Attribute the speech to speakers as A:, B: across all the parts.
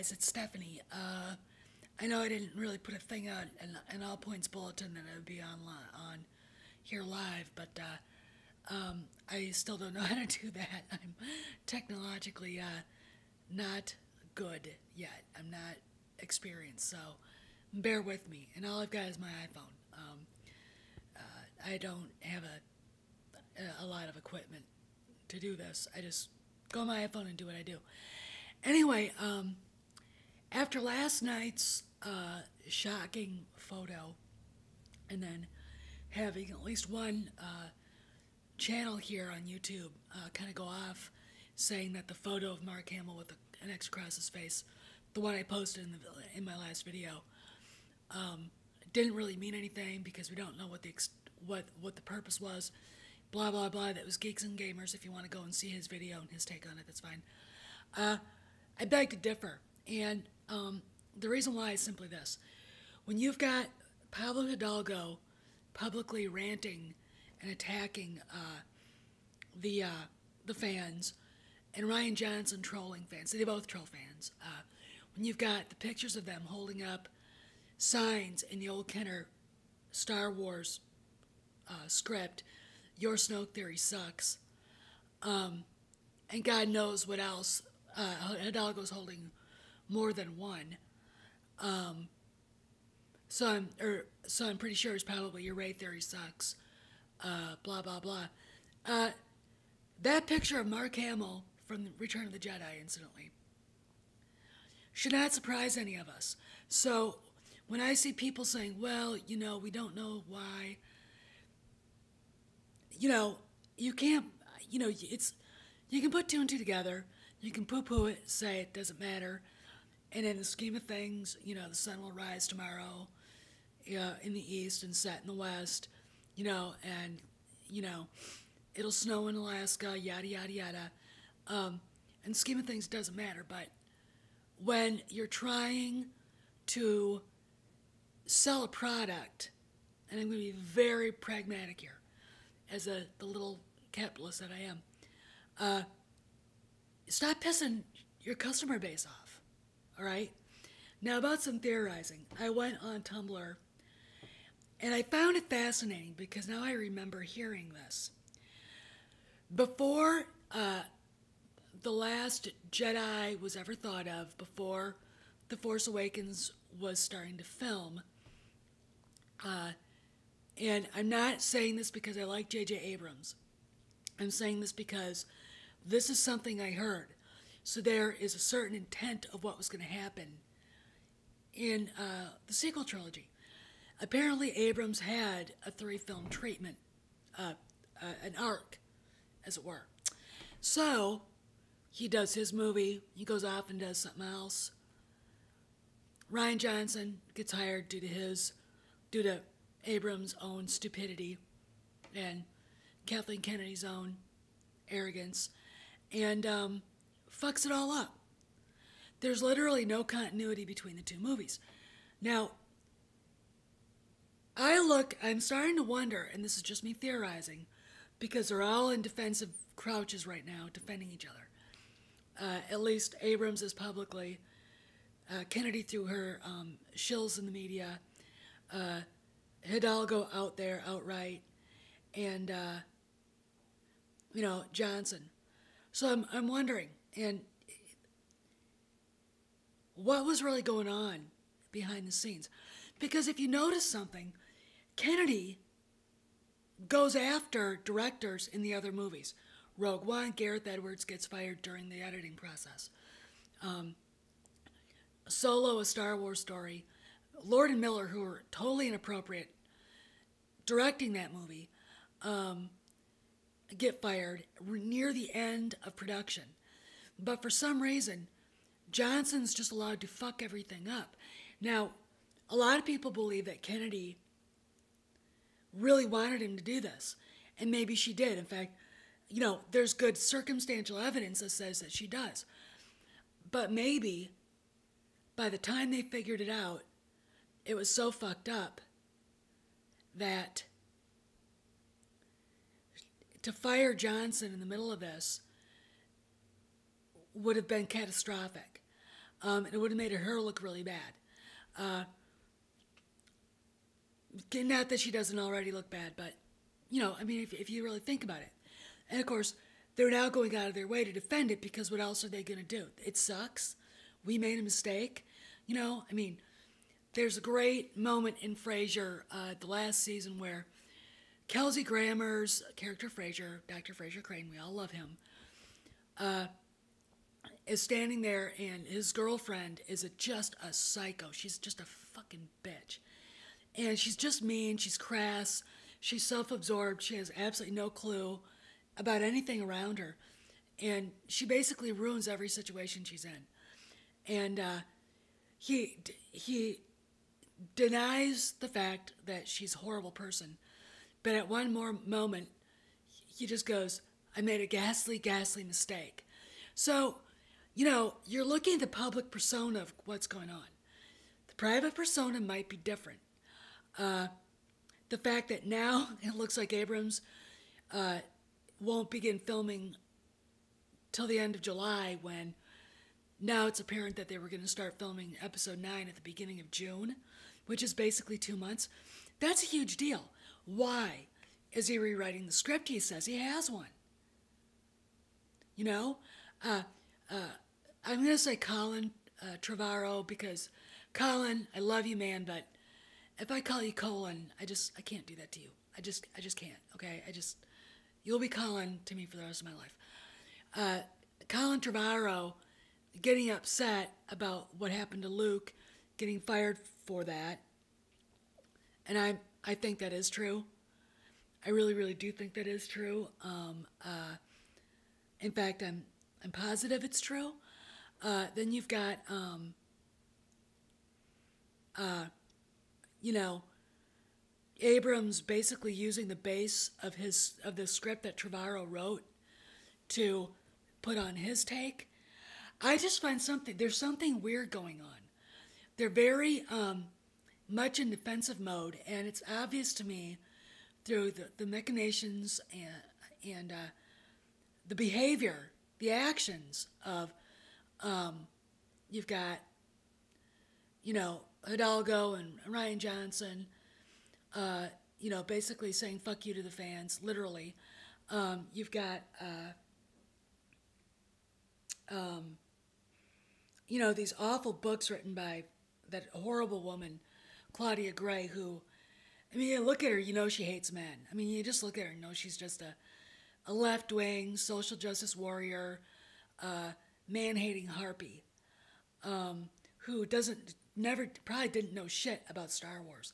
A: guys, it's Stephanie. I know I didn't really put a thing out in All Points Bulletin that I would be on here live, but I still don't know how to do that. I'm technologically not good yet. I'm not experienced, so bear with me. And all I've got is my iPhone. I don't have a lot of equipment to do this. I just go on my iPhone and do what I do. Anyway, after last night's shocking photo, and then having at least one channel here on YouTube kind of go off saying that the photo of Mark Hamill with an X across his face, the one I posted in my last video, didn't really mean anything because we don't know what the purpose was. Blah blah blah. That was Geeks and Gamers. If you want to go and see his video and his take on it, that's fine. I beg to differ, and the reason why is simply this: when you've got Pablo Hidalgo publicly ranting and attacking the fans, and Ryan Johnson trolling fans, they both troll fans. When you've got the pictures of them holding up signs in the old Kenner Star Wars script, "Your Snoke theory sucks," and God knows what else. Hidalgo's holding more than one. So I'm pretty sure it's probably "Your Ray theory sucks." Blah blah blah. That picture of Mark Hamill from the Return of the Jedi, incidentally, should not surprise any of us. So when I see people saying, "Well, we don't know why," you can't, you can put two and two together. You can poo-poo it, say it doesn't matter, and in the scheme of things, the sun will rise tomorrow, in the east and set in the west, and it'll snow in Alaska, yada yada yada. In the scheme of things, it doesn't matter. But when you're trying to sell a product, and I'm going to be very pragmatic here, as the little capitalist that I am, stop pissing your customer base off, all right? Now, about some theorizing. I went on Tumblr, and I found it fascinating because now I remember hearing this. Before The Last Jedi was ever thought of, before The Force Awakens was starting to film, and I'm not saying this because I like J.J. Abrams. I'm saying this because this is something I heard. So there is a certain intent of what was going to happen in the sequel trilogy. Apparently Abrams had a 3-film treatment, an arc, as it were. So he does his movie, he goes off and does something else. Ryan Johnson gets hired due to Abrams' own stupidity and Kathleen Kennedy's own arrogance, and fucks it all up. There's literally no continuity between the two movies. Now, I'm starting to wonder, and this is just me theorizing, because they're all in defensive crouches right now, defending each other. At least Abrams is publicly. Kennedy through her shills in the media. Hidalgo out there outright. And, Johnson. So I'm wondering, and what was really going on behind the scenes? Because if you notice something, Kennedy goes after directors in the other movies. Rogue One, Gareth Edwards gets fired during the editing process. Solo, A Star Wars Story, Lord and Miller, who were totally inappropriate directing that movie, get fired near the end of production. But for some reason, Johnson's just allowed to fuck everything up. Now, a lot of people believe that Kennedy really wanted him to do this, and maybe she did. In fact, there's good circumstantial evidence that says that she does. But maybe by the time they figured it out, it was so fucked up that to fire Johnson in the middle of this would have been catastrophic. And it would have made her look really bad. Uh, Not that she doesn't already look bad, but, I mean, if you really think about it. And of course, they're now going out of their way to defend it because what else are they going to do? It sucks. We made a mistake. I mean, there's a great moment in Frasier, the last season, where Kelsey Grammer's character Frasier, Dr. Frasier Crane, we all love him, is standing there, and his girlfriend is just a psycho. She's just a fucking bitch. And she's just mean, she's crass, she's self-absorbed, she has absolutely no clue about anything around her. And she basically ruins every situation she's in. And he denies the fact that she's a horrible person. But at one more moment, he just goes, I made a ghastly, ghastly mistake. So, you're looking at the public persona of what's going on. The private persona might be different. The fact that now it looks like Abrams won't begin filming till the end of July, when now it's apparent that they were going to start filming episode 9 at the beginning of June, which is basically 2 months. That's a huge deal. Why? Is he rewriting the script? He says he has one. I'm going to say Colin Trevorrow, because Colin, I love you, man, but if I call you Colin, I can't do that to you. I just can't, okay? You'll be Colin to me for the rest of my life. Colin Trevorrow getting upset about what happened to Luke, getting fired for that, and I think that is true. I really, really do think that is true. In fact, I'm positive it's true. Then you've got, Abrams basically using the base of the script that Trevorrow wrote to put on his take. I just find there's something weird going on. They're very much in defensive mode, and it's obvious to me through the machinations and the behavior, the actions of, you've got, Hidalgo and Ryan Johnson, basically saying fuck you to the fans, literally. You've got, these awful books written by that horrible woman, Claudia Gray, who, I mean, you look at her, she hates men. I mean, you just look at her and know she's just a left-wing social justice warrior, man-hating harpy, who probably didn't know shit about Star Wars.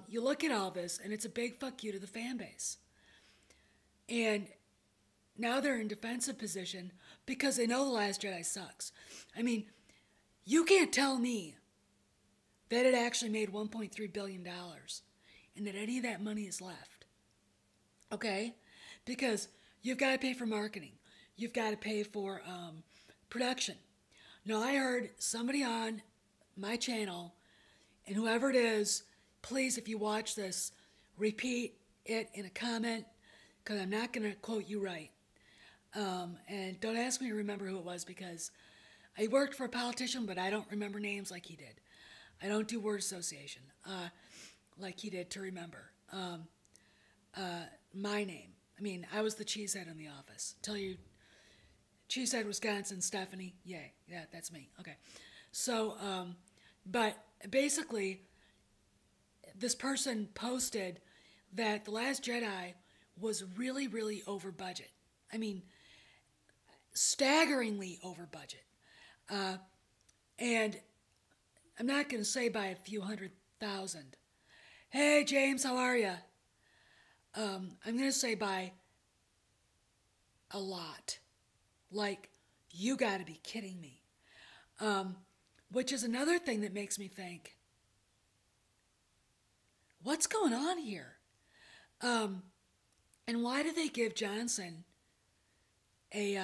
A: You look at all this, and it's a big fuck you to the fan base. And now they're in defensive position because they know The Last Jedi sucks. I mean, you can't tell me that it actually made $1.3 billion and that any of that money is left. Okay? Because you've got to pay for marketing. You've got to pay for production. Now, I heard somebody on my channel, and whoever it is, please, if you watch this, repeat it in a comment, because I'm not going to quote you right. And don't ask me to remember who it was, because I worked for a politician, but I don't remember names like he did. I don't do word association like he did to remember my name. I mean, I was the cheesehead in the office. Tell you, Cheesehead, Wisconsin, Stephanie. Yay. Yeah, that's me. Okay. So, but basically, this person posted that The Last Jedi was really, really over budget. I mean, staggeringly over budget. And I'm not going to say by a few 100,000. Hey, James, how are you? I'm going to say by a lot. Like, you got to be kidding me. Which is another thing that makes me think, what's going on here? And why did they give Johnson a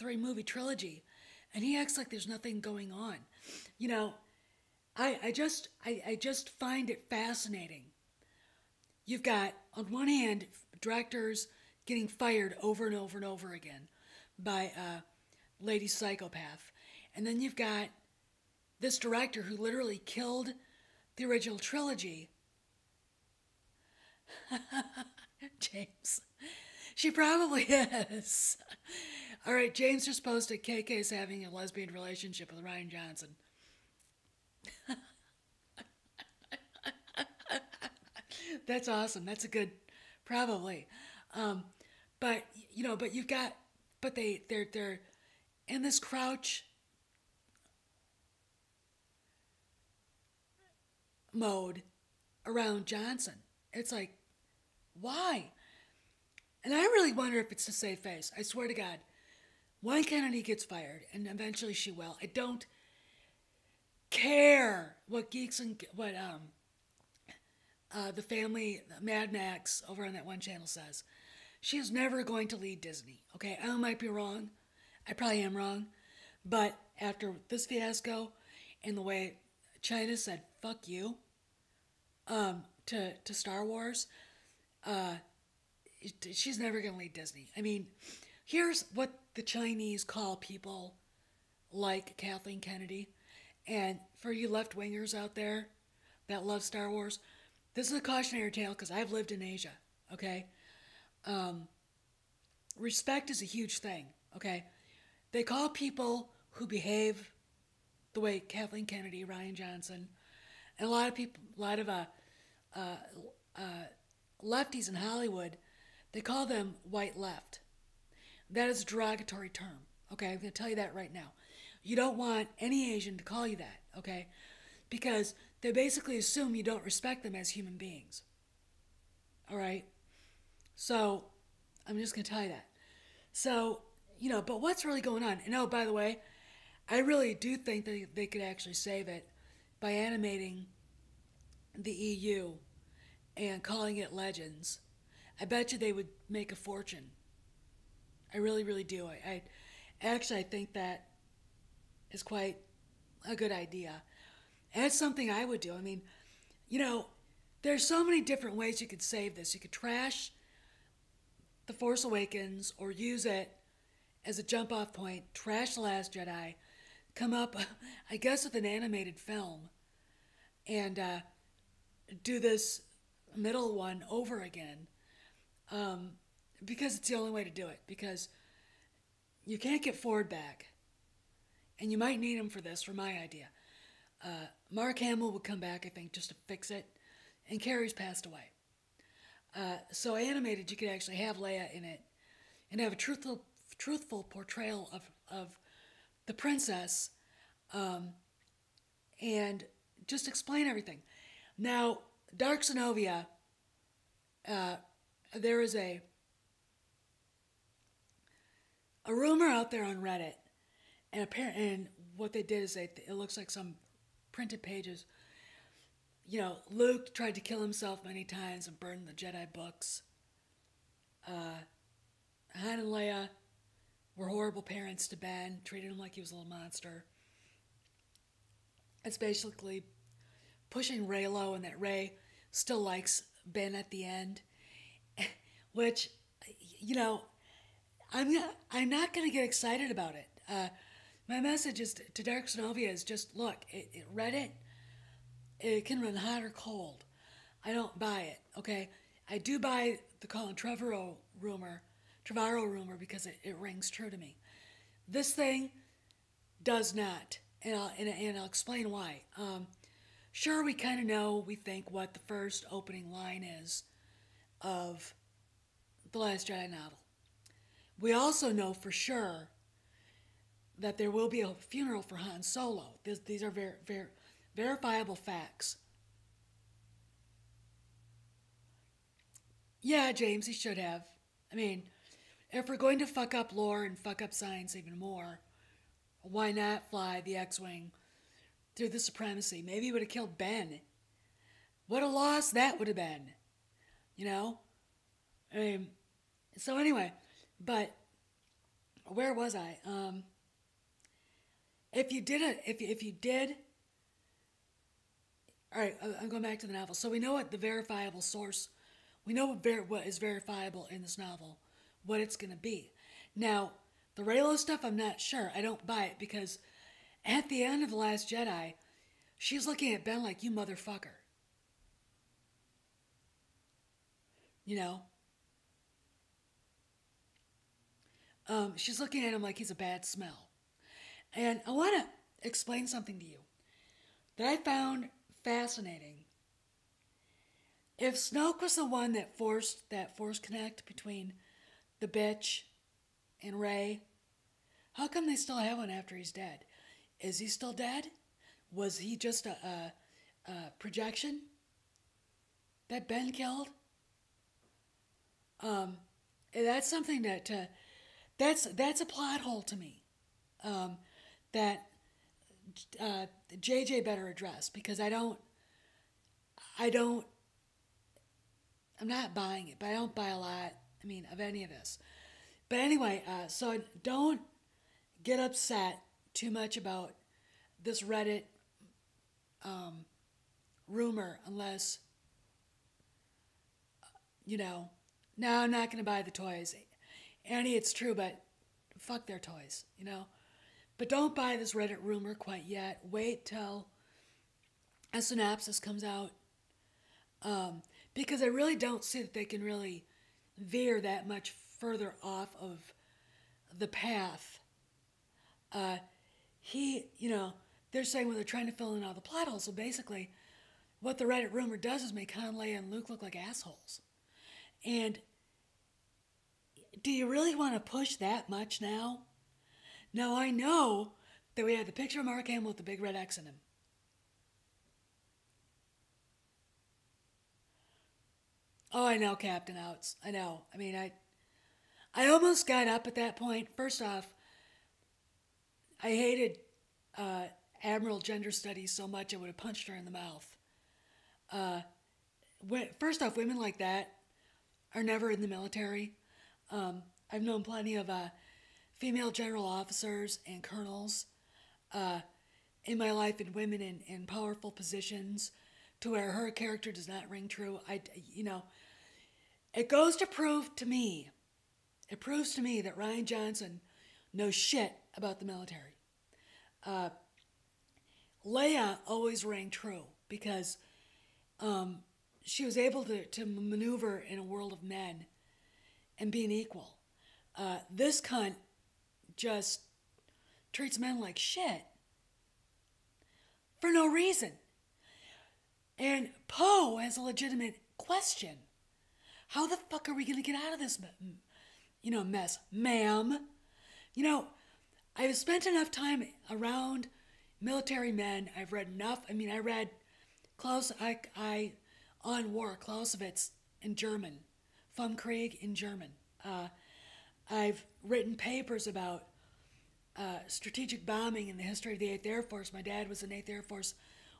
A: 3-movie trilogy? And he acts like there's nothing going on. I just find it fascinating. You've got, on one hand, directors getting fired over and over and over again by lady psychopath. And then you've got this director who literally killed the original trilogy. James. She probably is. All right, James just posted KK's having a lesbian relationship with Ryan Johnson. That's awesome. That's a good, probably. Um, but but you've got, but they're in this crouch mode around Johnson. It's like, why? And I really wonder if it's to save face. I swear to God, when Kennedy gets fired, and eventually she will, I don't care what geeks and what the family Mad Max over on that one channel says. She is never going to lead Disney. Okay, I might be wrong. I probably am wrong, but after this fiasco and the way China said "fuck you" to Star Wars, uh, she's never going to lead Disney. I mean, here's what the Chinese call people like Kathleen Kennedy. And for you left wingers out there that love Star Wars, this is a cautionary tale because I've lived in Asia, okay? Respect is a huge thing, okay? They call people who behave the way Kathleen Kennedy, Ryan Johnson, and a lot of people, a lot of lefties in Hollywood, they call them white left. That is a derogatory term, okay? I'm going to tell you that right now. You don't want any Asian to call you that, okay? Because they basically assume you don't respect them as human beings. All right? So, I'm just going to tell you that. So, but what's really going on? And oh, by the way, I really do think that they could actually save it by animating the EU and calling it Legends. I bet you they would make a fortune. I really, really do. I think that is quite a good idea. And it's something I would do. I mean, there's so many different ways you could save this. You could trash The Force Awakens or use it as a jump off point, trash The Last Jedi, come up, I guess, with an animated film, and do this middle one over again, because it's the only way to do it, because you can't get Ford back, and you might need him for this, for my idea. Mark Hamill would come back, I think, just to fix it, and Carrie's passed away. So animated, you could actually have Leia in it, and have a truthful portrayal of the princess, and just explain everything. Now, Dark Zenobia, there is a rumor out there on Reddit, and what they did is it looks like some printed pages. Luke tried to kill himself many times and burned the Jedi books. Han and Leia were horrible parents to Ben, treated him like he was a little monster. It's basically pushing Rey low, and that Rey still likes Ben at the end, which, I'm not going to get excited about it. My message is to Dark Zenobia is just, look, Reddit, it can run hot or cold. I don't buy it, okay? I do buy the Colin Trevorrow rumor because it rings true to me. This thing does not, and I'll explain why. Sure, we kind of know, we think, what the first opening line is of The Last Jedi novel. We also know for sure that there will be a funeral for Han Solo. These are verifiable facts. Yeah, James, he should have. I mean, if we're going to fuck up lore and fuck up science even more, why not fly the X-Wing through the supremacy? Maybe he would have killed Ben. What a loss that would have been. I mean, so anyway, but where was I? If you did, all right, I'm going back to the novel. So we know what the verifiable source, we know what is verifiable in this novel, what it's going to be. Now, The Raylo stuff, I'm not sure. I don't buy it because at the end of The Last Jedi, she's looking at Ben like, you motherfucker. You know? She's looking at him like he's a bad smell. And I want to explain something to you that I found fascinating. If Snoke was the one that forced that force connect between the bitch and Rey, how come they still have one after he's dead? Is he still dead? Was he just a projection that Ben killed? Um, that's something that's a plot hole to me. That JJ better address because I don't, I'm not buying it, but I don't buy a lot. I mean, of any of this. But anyway, so don't get upset too much about this Reddit rumor unless, you know, no, I'm not going to buy the toys. Annie, it's true, but fuck their toys, you know. But don't buy this Reddit rumor quite yet. Wait till a synopsis comes out. Because I really don't see that they can really veer that much further off of the path. They're saying, well, they're trying to fill in all the plot holes. So basically, what the Reddit rumor does is make Han, Leia, and Luke look like assholes. And do you really want to push that much now? Now, I know that we had the picture of Mark Hamill with the big red X in him. Oh, I know, Captain Outs. I know. I mean, I almost got up at that point. First off, I hated Admiral Gender Studies so much I would have punched her in the mouth. First off, women like that are never in the military. I've known plenty of female general officers and colonels in my life, and women in powerful positions, to where her character does not ring true. It goes to prove to me, it proves to me that Rian Johnson knows shit about the military. Leia always rang true because she was able to maneuver in a world of men and be an equal. This cunt just treats men like shit for no reason. And Poe has a legitimate question. How the fuck are we going to get out of this, mess? Ma'am. I've spent enough time around military men. I've read enough. I mean, I read on War, Clausewitz in German, Vom Krieg in German. I've written papers about strategic bombing in the history of the 8th Air Force. My dad was an 8th Air Force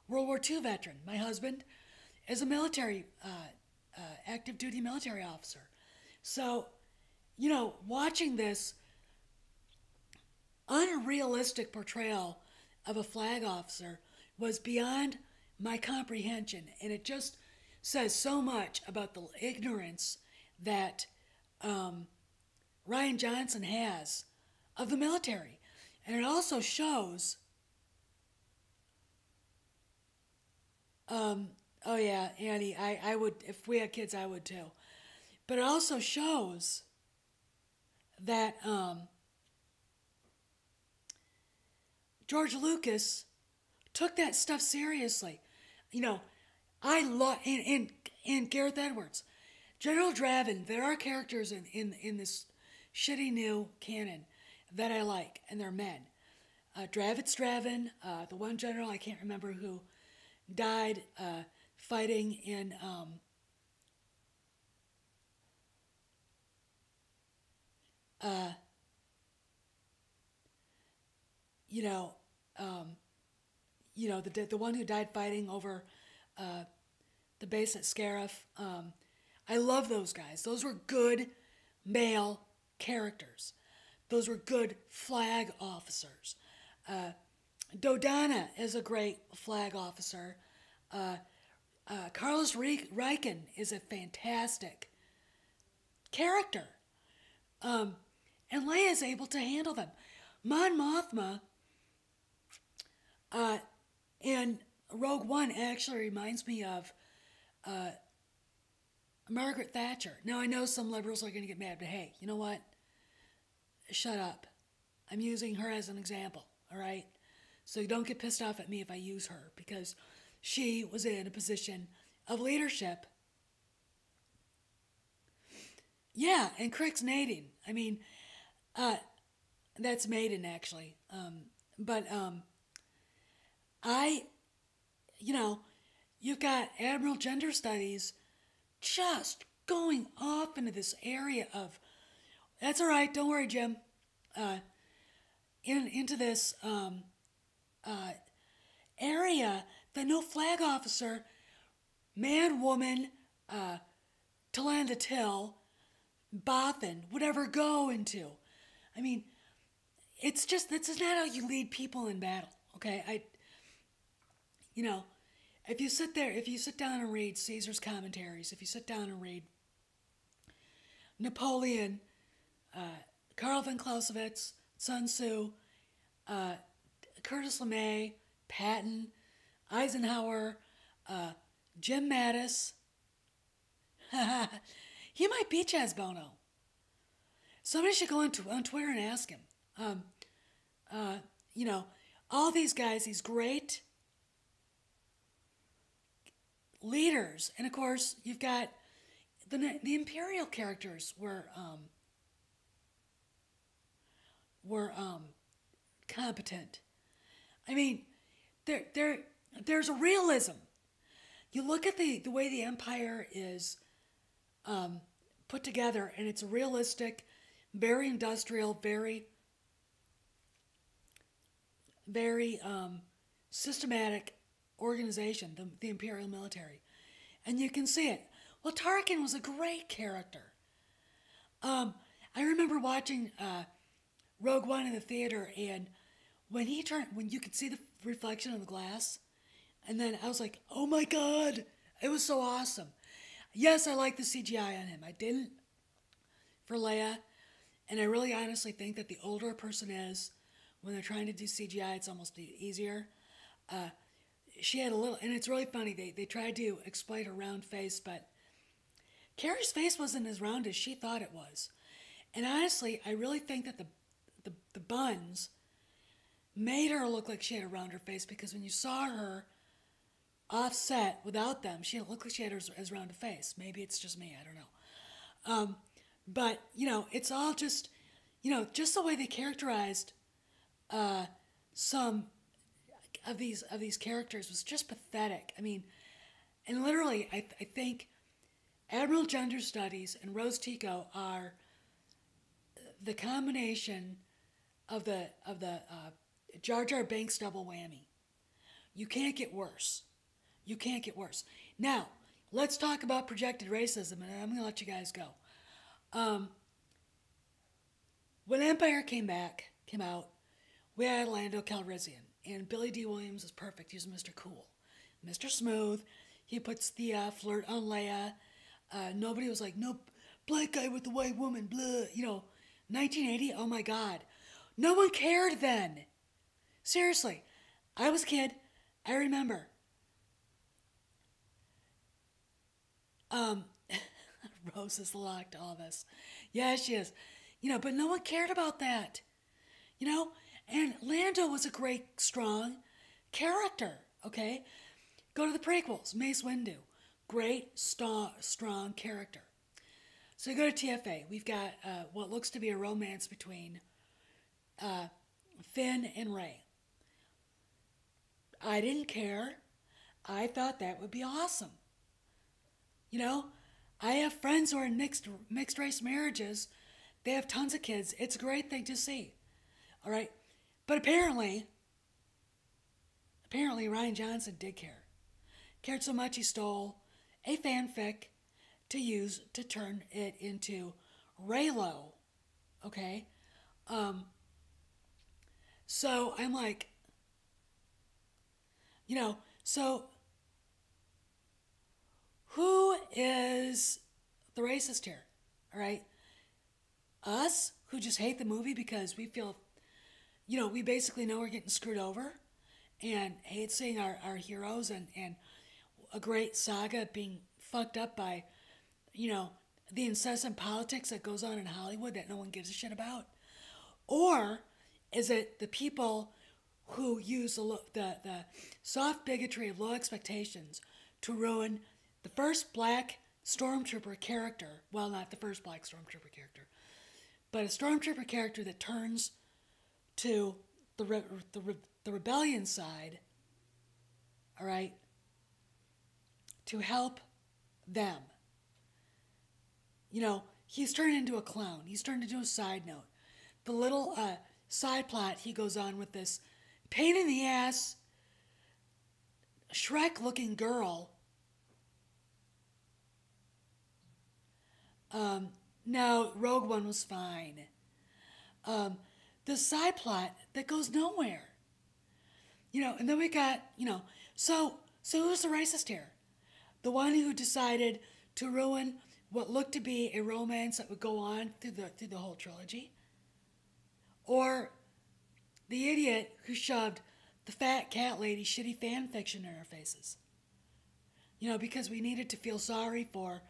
A: World War II veteran. My husband is a military, active duty military officer. So, watching this unrealistic portrayal of a flag officer was beyond my comprehension. And it just says so much about the ignorance that Rian Johnson has of the military. And it also shows, oh yeah, Annie, I would, if we had kids, I would too. But it also shows that George Lucas took that stuff seriously. I love, and Gareth Edwards, General Draven, there are characters in this shitty new canon that I like, and they're men. Draven, the one general, I can't remember who, died fighting in the one who died fighting over the base at Scarif. I love those guys. Those were good male characters. Those were good flag officers. Dodonna is a great flag officer. Carlos Riken is a fantastic character. And and Leia's able to handle them. Mon Mothma in Rogue One actually reminds me of Margaret Thatcher. Now, I know some liberals are going to get mad, but hey, you know what? Shut up. I'm using her as an example, all right? So don't get pissed off at me if I use her, because she was in a position of leadership. Yeah, and Crick's Nadine. I mean, that's Maiden, actually. But I, you know, you've got Admiral Gender Studies just going off into this area of, that's all right, don't worry, Jim, into this area that no flag officer, man, woman, Talanda Till, Bothan would ever go into. I mean, it's just, this is not how you lead people in battle, okay? You know, if you sit down and read Caesar's commentaries, if you sit down and read Napoleon, Karl von Clausewitz, Sun Tzu, Curtis LeMay, Patton, Eisenhower, Jim Mattis, he might beat Chaz Bono. Somebody should go on Twitter and ask him. You know, all these guys, these great leaders, and of course you've got the imperial characters were competent. I mean, there's a realism. You look at the way the empire is put together, and it's realistic, very industrial, very systematic organization, the imperial military, and you can see it. Well, Tarkin was a great character. I remember watching Rogue One in the theater, and when you could see the reflection of the glass, and then I was like, oh my God, it was so awesome. Yes, I like the CGI on him. I didn't for Leia, and I really honestly think that the older a person is, when they're trying to do CGI, it's almost easier. She had a little, and it's really funny, they tried to exploit her round face, but Carrie's face wasn't as round as she thought it was. And honestly, I really think that the buns made her look like she had a rounder face, because when you saw her offset without them, she didn't look like she had as round a face. Maybe it's just me, I don't know. But, you know, it's all just, you know, just the way they characterized some of these characters was just pathetic. I mean, and literally, I think Admiral Gender Studies and Rose Tico are the combination of the Jar Jar Binks double whammy. You can't get worse. You can't get worse. Now, let's talk about projected racism, and I'm going to let you guys go. When Empire came out, we had Lando Calrissian, and Billy D. Williams is perfect. He's Mr. Cool, Mr. Smooth. He puts the flirt on Leia. Nobody was like, no, black guy with the white woman, blah. You know, 1980, oh my God. No one cared then. Seriously. I was a kid. I remember. Rose is locked to all this. Yeah, she is. You know, but no one cared about that. You know? And Lando was a great, strong character, okay? Go to the prequels. Mace Windu. Great, strong character. So you go to TFA. We've got what looks to be a romance between Finn and Rey. I didn't care. I thought that would be awesome. You know, I have friends who are in mixed race marriages. They have tons of kids. It's a great thing to see. All right? But apparently Rian Johnson did care. Cared so much he stole a fanfic to use to turn it into Reylo. Okay? So I'm like, you know, so who is the racist here? All right? Us who just hate the movie because we feel, we basically know we're getting screwed over and hate seeing our heroes and a great saga being fucked up by, you know, the incessant politics that goes on in Hollywood that no one gives a shit about? Or is it the people who use the soft bigotry of low expectations to ruin the first black stormtrooper character? Well, not the first black stormtrooper character, but a stormtrooper character that turns to the rebellion side, all right, to help them. He's turned into a clown. He's turned into a side note. The little side plot he goes on with this pain in the ass Shrek looking girl. No, Rogue One was fine. The side plot that goes nowhere. And then we got, so who's the racist here? The one who decided to ruin what looked to be a romance that would go on through the whole trilogy? Or the idiot who shoved the fat cat lady shitty fan fiction in our faces? Because we needed to feel sorry for,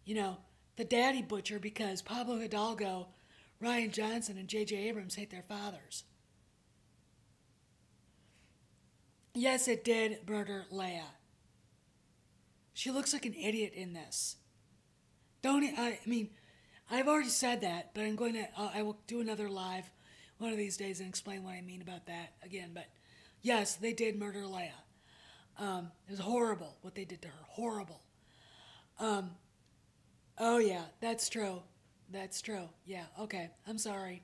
A: the daddy butcher because Pablo Hidalgo, Ryan Johnson, and J.J. Abrams hate their fathers. Yes, it did murder Leia. She looks like an idiot in this. I've already said that, but I will do another live one of these days and explain what I mean about that again. But yes, they did murder Leia. It was horrible what they did to her. Horrible. Oh yeah, that's true. That's true. Yeah, okay. I'm sorry.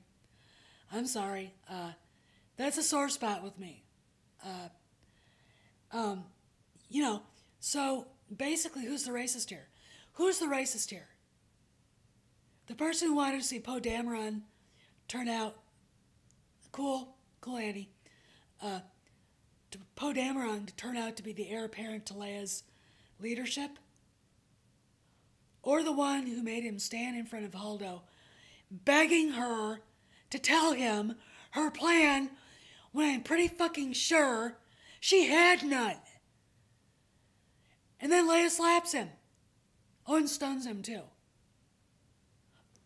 A: That's a sore spot with me. So basically, who's the racist here? Who's the racist here? The person who wanted to see Poe Dameron turn out cool Annie. Poe Dameron to turn out to be the heir apparent to Leia's leadership? Or the one who made him stand in front of Holdo, begging her to tell him her plan when I'm pretty fucking sure she had none. And then Leia slaps him. Oh, and stuns him too.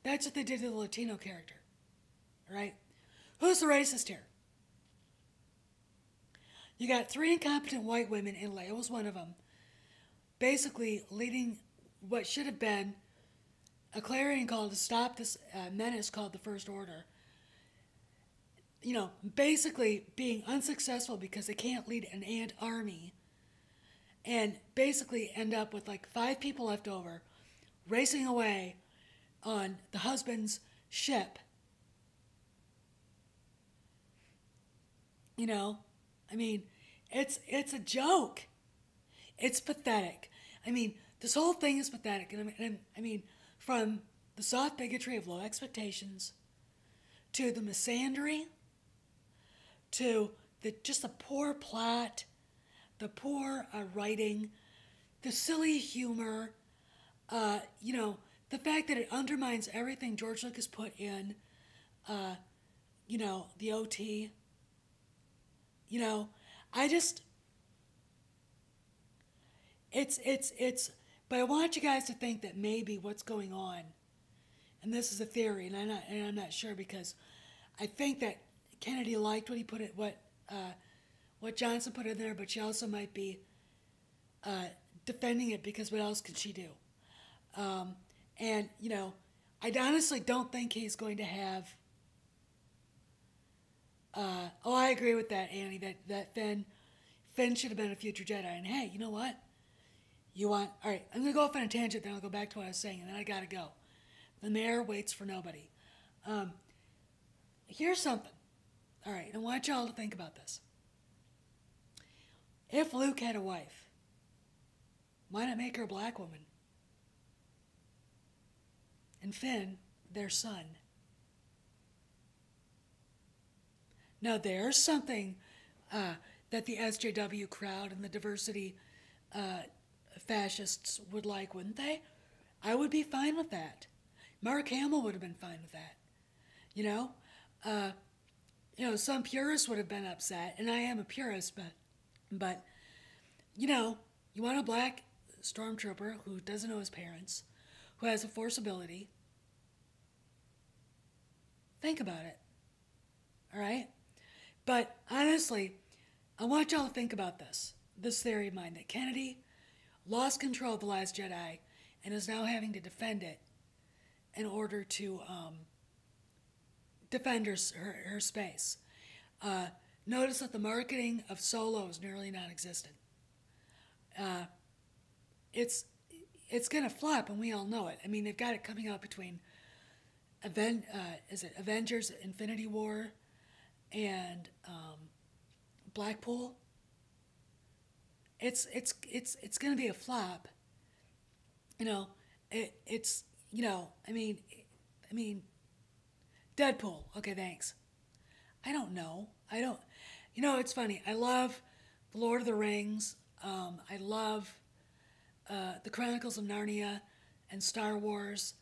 A: That's what they did to the Latino character. Right? Who's the racist here? You got 3 incompetent white women, and Leia was one of them, basically leading what should have been a clarion call to stop this menace called the First Order. Basically being unsuccessful because they can't lead an ant army, and basically end up with like 5 people left over, racing away on the husband's ship. It's a joke. It's pathetic. This whole thing is pathetic. And from the soft bigotry of low expectations to the misandry to just the poor plot, the poor writing, the silly humor, the fact that it undermines everything George Lucas put in, the OT. But I want you guys to think that maybe what's going on, and this is a theory, and I'm not sure because I think that Kennedy liked what Johnson put in there, but she also might be defending it because what else could she do? I honestly don't think he's going to have. I agree with that, Annie. That Finn should have been a future Jedi. And hey, you know what? All right, I'm gonna go off on a tangent, then I'll go back to what I was saying, and then I gotta go. The mayor waits for nobody. Here's something. All right, I want y'all to think about this. If Luke had a wife, why not make her a black woman? And Finn, their son. Now there's something that the SJW crowd and the diversity fascists would like, wouldn't they? I would be fine with that. Mark Hamill would have been fine with that. You know, uh, some purists would have been upset, and I am a purist, but you know, you want a black stormtrooper who doesn't know his parents, who has a force ability. Think about it, all right? But honestly, I want y'all to think about this theory of mine that Kennedy lost control of The Last Jedi and is now having to defend it in order to defend her space. Uh, Notice that the marketing of Solo is nearly non-existent. Uh, it's it's gonna flop, and we all know it. I mean, they've got it coming out between is it Avengers: Infinity War and Blackpool. It's gonna be a flop. You know, it's I mean, Deadpool. Okay, thanks. I don't know. I don't. It's funny. I love The Lord of the Rings. I love The Chronicles of Narnia and Star Wars,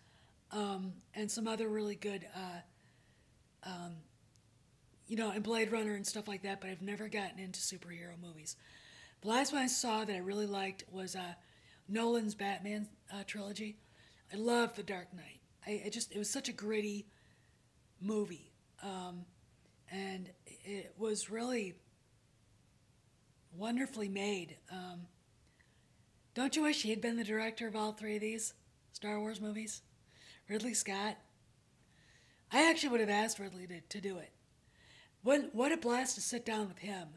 A: and some other really good, and Blade Runner and stuff like that, but I've never gotten into superhero movies. The last one I saw that I really liked was Nolan's Batman trilogy. I love The Dark Knight. It was such a gritty movie. And it was really wonderfully made. Don't you wish he had been the director of all three of these Star Wars movies? Ridley Scott? I actually would have asked Ridley to do it. What a blast to sit down with him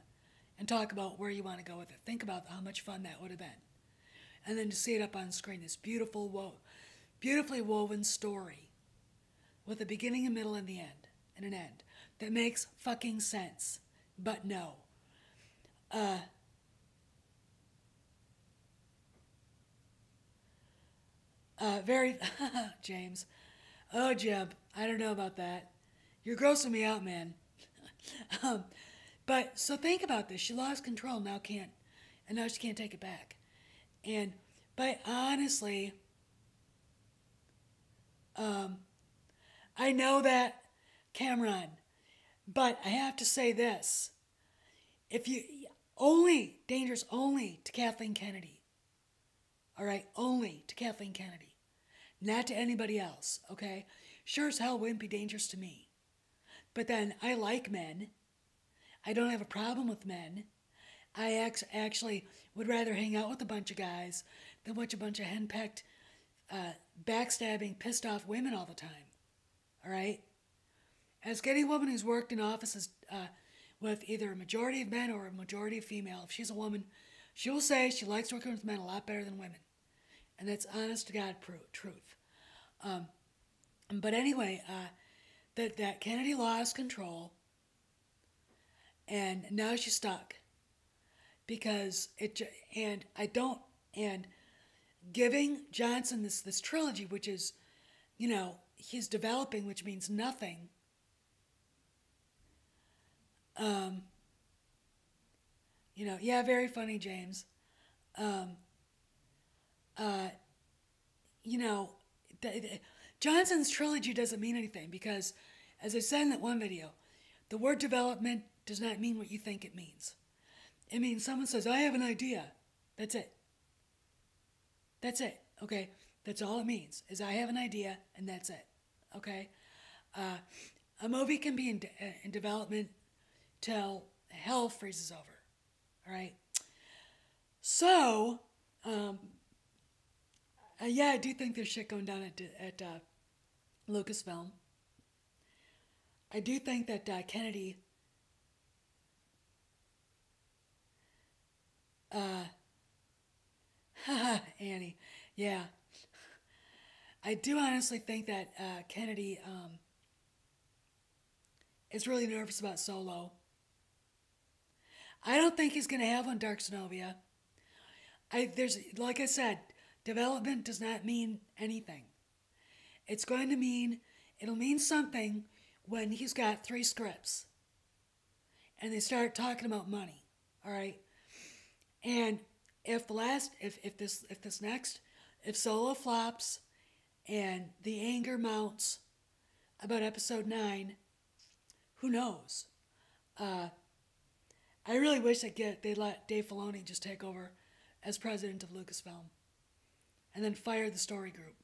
A: and talk about where you want to go with it. Think about how much fun that would have been. And then to see it up on screen, this beautifully woven story with a beginning, a middle, and an end that makes fucking sense. But no. Very, James. Oh, Jeb, I don't know about that. You're grossing me out, man. um, but so think about this. She lost control, and now she can't take it back. But honestly, I know that, Cameron, but I have to say this. If you, dangerous only to Kathleen Kennedy. All right, only to Kathleen Kennedy. Not to anybody else, okay? Sure as hell wouldn't be dangerous to me. But then, I like men. I don't have a problem with men. I actually would rather hang out with a bunch of guys than watch a bunch of henpecked, backstabbing, pissed off women all the time. All right? As any woman who's worked in offices with either a majority of men or a majority of female, if she's a woman, she will say she likes working with men a lot better than women. And that's honest to God truth. But anyway, that Kennedy lost control, and now she's stuck. Because and giving Johnson this trilogy, which is, he's developing, which means nothing. Yeah, very funny, James. Um, uh, Johnson's trilogy doesn't mean anything because, as I said in that one video, the word development does not mean what you think it means. It means someone says, I have an idea. That's it. That's it. Okay? That's all it means, is I have an idea, and that's it. Okay? A movie can be in development till hell freezes over. All right? So, yeah, I do think there's shit going down at Lucasfilm. I do think that Kennedy... Annie. Yeah. I do honestly think that Kennedy is really nervous about Solo. I don't think he's going to have one, Dark Zenobia. Like I said, development does not mean anything. It'll mean something when he's got 3 scripts and they start talking about money. All right? And if Solo flops and the anger mounts about episode 9. Who knows? I really wish they let Dave Filoni just take over as president of Lucasfilm and then fire the story group.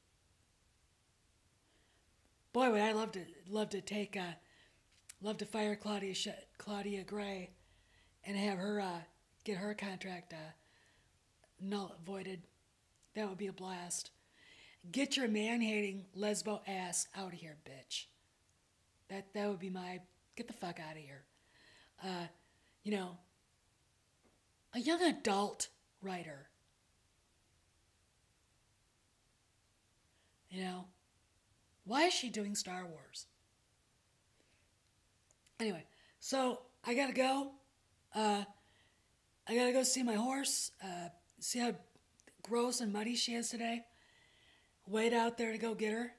A: Boy, would I love to fire Claudia Gray and have her get her contract voided. That would be a blast. Get your man-hating lesbo ass out of here, bitch. That would be my get the fuck out of here. You know, a young adult writer. You know, why is she doing Star Wars? Anyway, so I gotta go. I gotta go see my horse. See how gross and muddy she is today. Wait out there to go get her.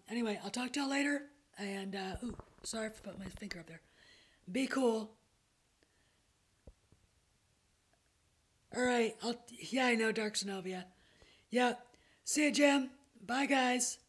A: Anyway, I'll talk to y'all later. And, sorry for putting my finger up there. Be cool. Alright, I know, Dark Zenobia. Yeah, see ya, Jim. Bye, guys.